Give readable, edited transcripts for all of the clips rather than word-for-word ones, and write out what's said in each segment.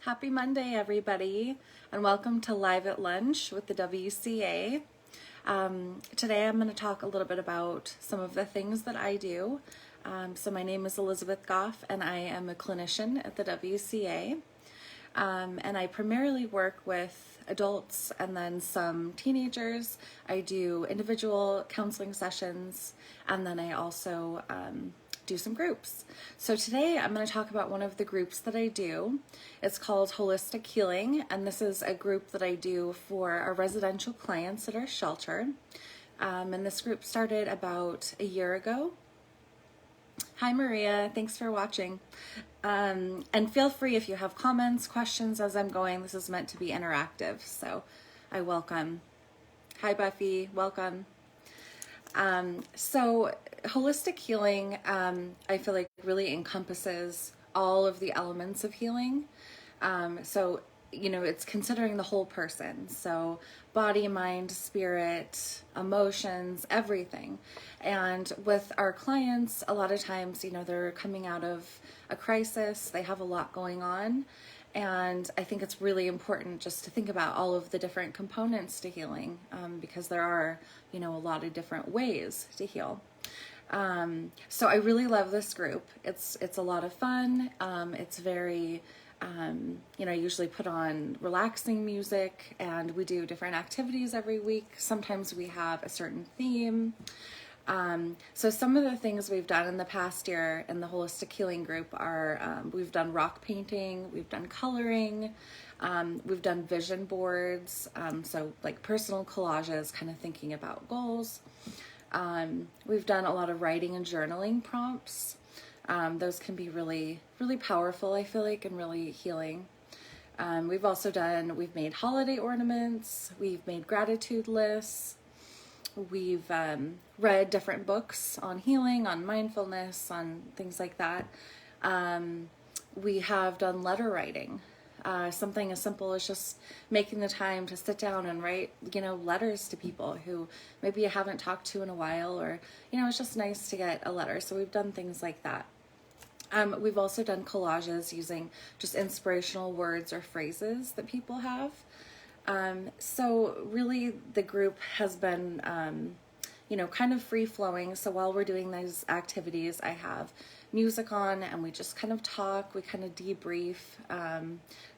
Happy Monday, everybody, and welcome to Live at Lunch with the WCA. Today I'm going to talk a little bit about some of the things that I do. So my name is Elizabeth Goff, and I am a clinician at the WCA. And I primarily work with adults and then some teenagers. I do individual counseling sessions, and then I also do some groups. So today I'm going to talk about one of the groups that I do. It's called Holistic Healing, and this is a group that I do for our residential clients at our shelter. And this group started about a year ago. Hi Maria, thanks for watching. And feel free if you have comments, questions as I'm going. This is meant to be interactive, so I welcome. Hi Buffy, welcome. So holistic healing, I feel like really encompasses all of the elements of healing. So, it's considering the whole person. So body, mind, spirit, emotions, everything. And with our clients, a lot of times, they're coming out of a crisis. They have a lot going on. And I think it's really important just to think about all of the different components to healing, because there are, a lot of different ways to heal. So I really love this group. It's a lot of fun. It's very, I usually put on relaxing music, and we do different activities every week. Sometimes we have a certain theme. So some of the things we've done in the past year in the Holistic Healing Group are, we've done rock painting, we've done coloring, we've done vision boards, so like personal collages, kind of thinking about goals. We've done a lot of writing and journaling prompts. Those can be really, really powerful, I feel like, and really healing. We've made holiday ornaments, we've made gratitude lists. We've read different books on healing, on mindfulness, on things like that. We have done letter writing. Something as simple as just making the time to sit down and write, letters to people who maybe you haven't talked to in a while, or, it's just nice to get a letter. So we've done things like that. We've also done collages using just inspirational words or phrases that people have. So really the group has been, kind of free flowing. So while we're doing these activities, I have music on and we just kind of talk, we kind of debrief.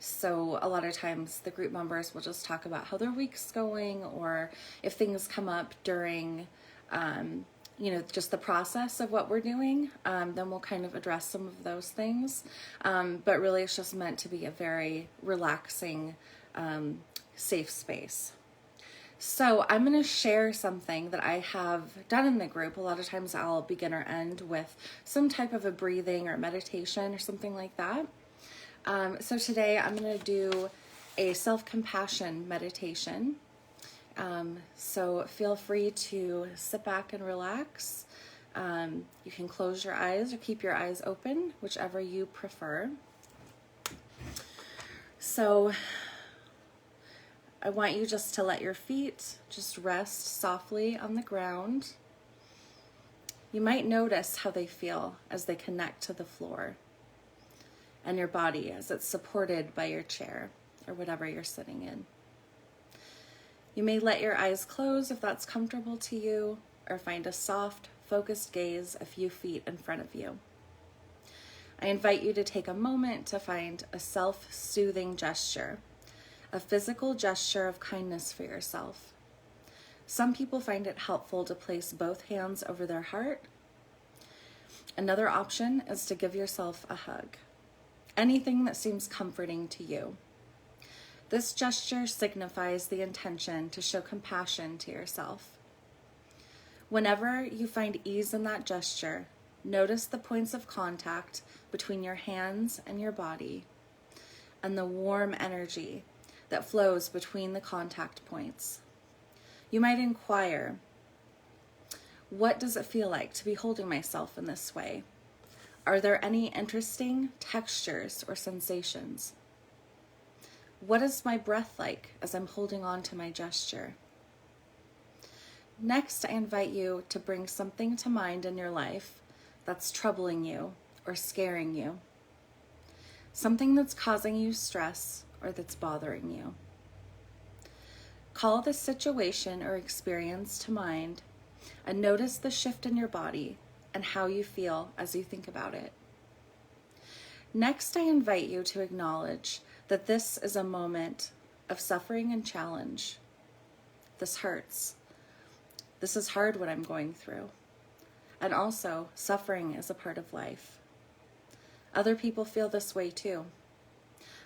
So a lot of times the group members will just talk about how their week's going, or if things come up during, just the process of what we're doing, then we'll kind of address some of those things. But really it's just meant to be a very relaxing, safe space. So I'm going to share something that I have done in the group. A lot of times I'll begin or end with some type of a breathing or meditation or something like that. So today I'm going to do a self-compassion meditation. So feel free to sit back and relax. You can close your eyes or keep your eyes open, whichever you prefer. So I want you just to let your feet just rest softly on the ground. You might notice how they feel as they connect to the floor, and your body as it's supported by your chair or whatever you're sitting in. You may let your eyes close if that's comfortable to you, or find a soft, focused gaze a few feet in front of you. I invite you to take a moment to find a self-soothing gesture, a physical gesture of kindness for yourself. Some people find it helpful to place both hands over their heart. Another option is to give yourself a hug. Anything that seems comforting to you. This gesture signifies the intention to show compassion to yourself. Whenever you find ease in that gesture, notice the points of contact between your hands and your body, and the warm energy that flows between the contact points. You might inquire, what does it feel like to be holding myself in this way? Are there any interesting textures or sensations? What is my breath like as I'm holding on to my gesture? Next, I invite you to bring something to mind in your life that's troubling you or scaring you. something that's causing you stress or that's bothering you. Call the situation or experience to mind and notice the shift in your body and how you feel as you think about it. Next, I invite you to acknowledge that this is a moment of suffering and challenge. This hurts. This is hard what I'm going through. And also, suffering is a part of life. Other people feel this way too.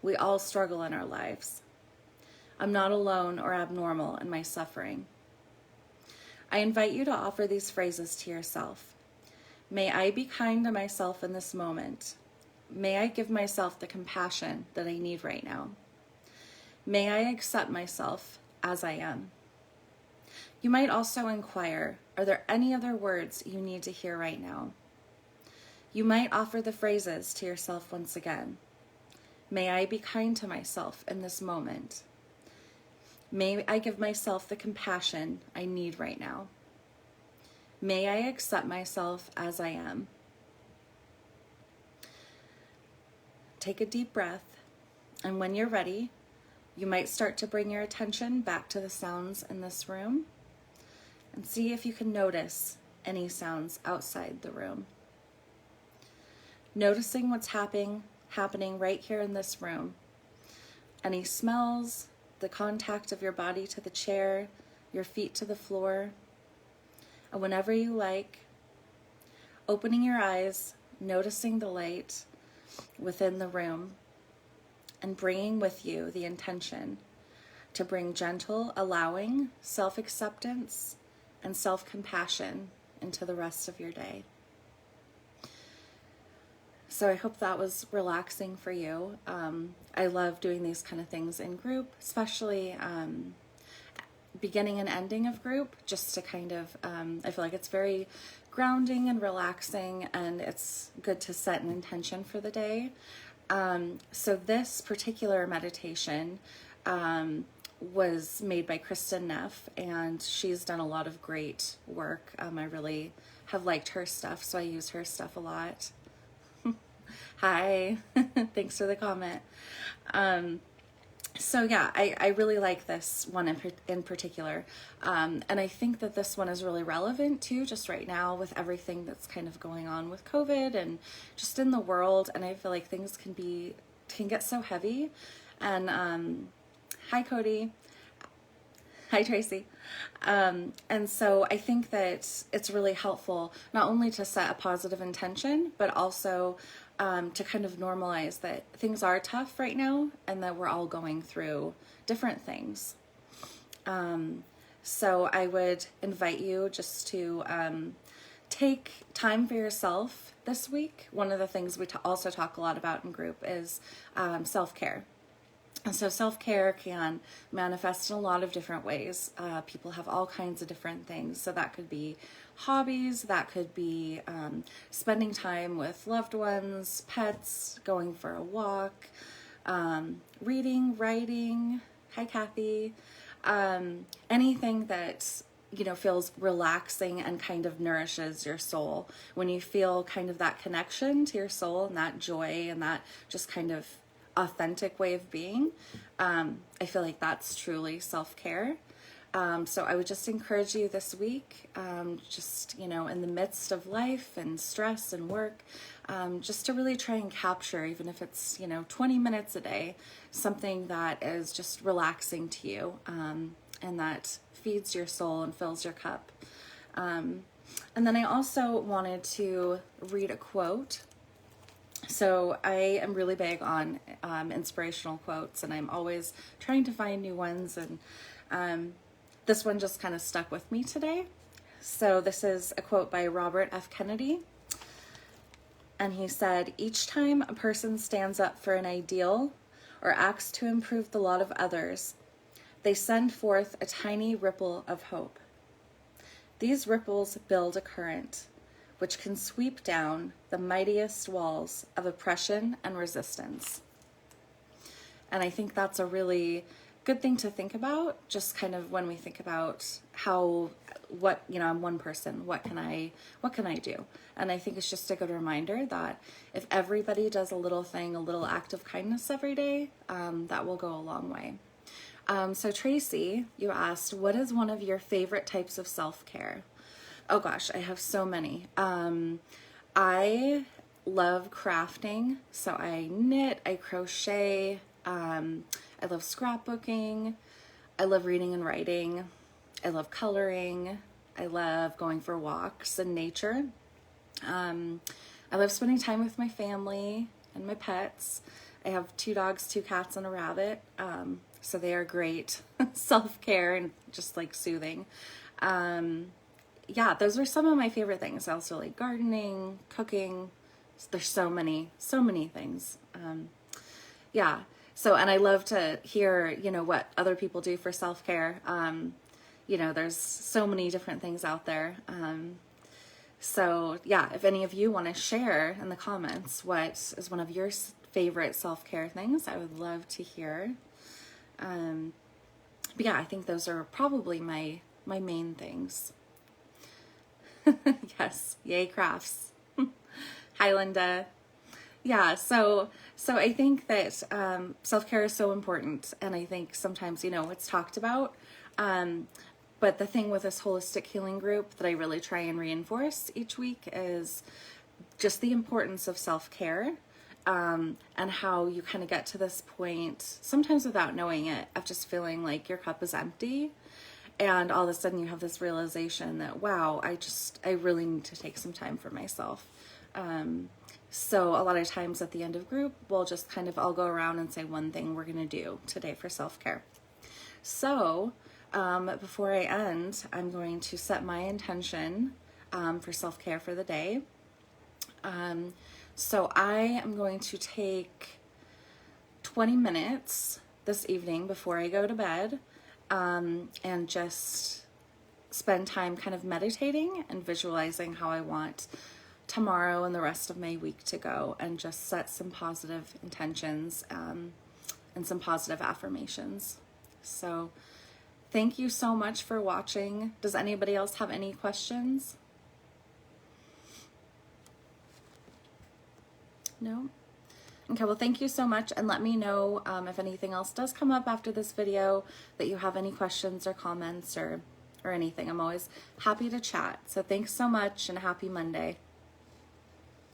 We all struggle in our lives. I'm not alone or abnormal in my suffering. I invite you to offer these phrases to yourself. May I be kind to myself in this moment. May I give myself the compassion that I need right now. May I accept myself as I am. You might also inquire, are there any other words you need to hear right now? You might offer the phrases to yourself once again. May I be kind to myself in this moment. May I give myself the compassion I need right now. May I accept myself as I am. Take a deep breath, and when you're ready, you might start to bring your attention back to the sounds in this room and see if you can notice any sounds outside the room. Noticing what's happening right here in this room. Any smells, the contact of your body to the chair, your feet to the floor. And whenever you like, opening your eyes, noticing the light within the room, and bringing with you the intention to bring gentle, allowing, self-acceptance, and self-compassion into the rest of your day. So I hope that was relaxing for you. I love doing these kind of things in group, especially beginning and ending of group, just to kind of, I feel like it's very grounding and relaxing, and it's good to set an intention for the day. So this particular meditation was made by Kristen Neff, and she's done a lot of great work. I really have liked her stuff, so I use her stuff a lot. Hi, thanks for the comment. So yeah, I really like this one in particular. And I think that this one is really relevant too, just right now with everything that's kind of going on with COVID and just in the world. And I feel like things can get so heavy. And hi, Cody. Hi, Tracy. And so I think that it's really helpful not only to set a positive intention, but also to kind of normalize that things are tough right now and that we're all going through different things. So I would invite you just to take time for yourself this week. One of the things we also talk a lot about in group is self-care. And so self-care can manifest in a lot of different ways. People have all kinds of different things. So that could be hobbies, that could be spending time with loved ones, pets, going for a walk, reading, writing. Hi, Kathy. Anything that, feels relaxing and kind of nourishes your soul. When you feel kind of that connection to your soul and that joy and that just kind of authentic way of being, I feel like that's truly self-care. So I would just encourage you this week, just, in the midst of life and stress and work, just to really try and capture, even if it's, 20 minutes a day, something that is just relaxing to you, and that feeds your soul and fills your cup. And then I also wanted to read a quote. So I am really big on inspirational quotes, and I'm always trying to find new ones, and this one just kind of stuck with me today. So this is a quote by Robert F. Kennedy, and he said, "Each time a person stands up for an ideal or acts to improve the lot of others, they send forth a tiny ripple of hope. These ripples build a current which can sweep down the mightiest walls of oppression and resistance." And I think that's a really good thing to think about, just kind of when we think about how what, you know, I'm one person. What can I do? And I think it's just a good reminder that if everybody does a little thing, a little act of kindness every day, that will go a long way. So Tracy, you asked, what is one of your favorite types of self-care? Oh gosh, I have so many. I love crafting. So I knit, I crochet, I love scrapbooking. I love reading and writing. I love coloring. I love going for walks in nature. I love spending time with my family and my pets. I have 2 dogs, 2 cats, and a rabbit. So they are great self-care and just like soothing. Yeah, those are some of my favorite things. I also like gardening, cooking. There's so many things. Yeah. So, and I love to hear, you know, what other people do for self-care. You know, there's so many different things out there. So yeah, if any of you want to share in the comments what is one of your favorite self-care things, I would love to hear. But yeah, I think those are probably my main things. Yes, yay crafts. Hi, Linda. Yeah, so I think that self-care is so important, and I think sometimes, you know, it's talked about. But the thing with this holistic healing group that I really try and reinforce each week is just the importance of self-care, and how you kind of get to this point, sometimes without knowing it, of just feeling like your cup is empty. And all of a sudden you have this realization that, wow, I really need to take some time for myself. So a lot of times at the end of group, we'll just kind of all go around and say one thing we're going to do today for self-care. So before I end, I'm going to set my intention for self-care for the day. So I am going to take 20 minutes this evening before I go to bed, and just spend time kind of meditating and visualizing how I want tomorrow and the rest of my week to go, and just set some positive intentions and some positive affirmations. So thank you so much for watching. Does anybody else have any questions? No? Okay, well, thank you so much, and let me know if anything else does come up after this video, that you have any questions or comments or anything. I'm always happy to chat. So thanks so much, and happy Monday.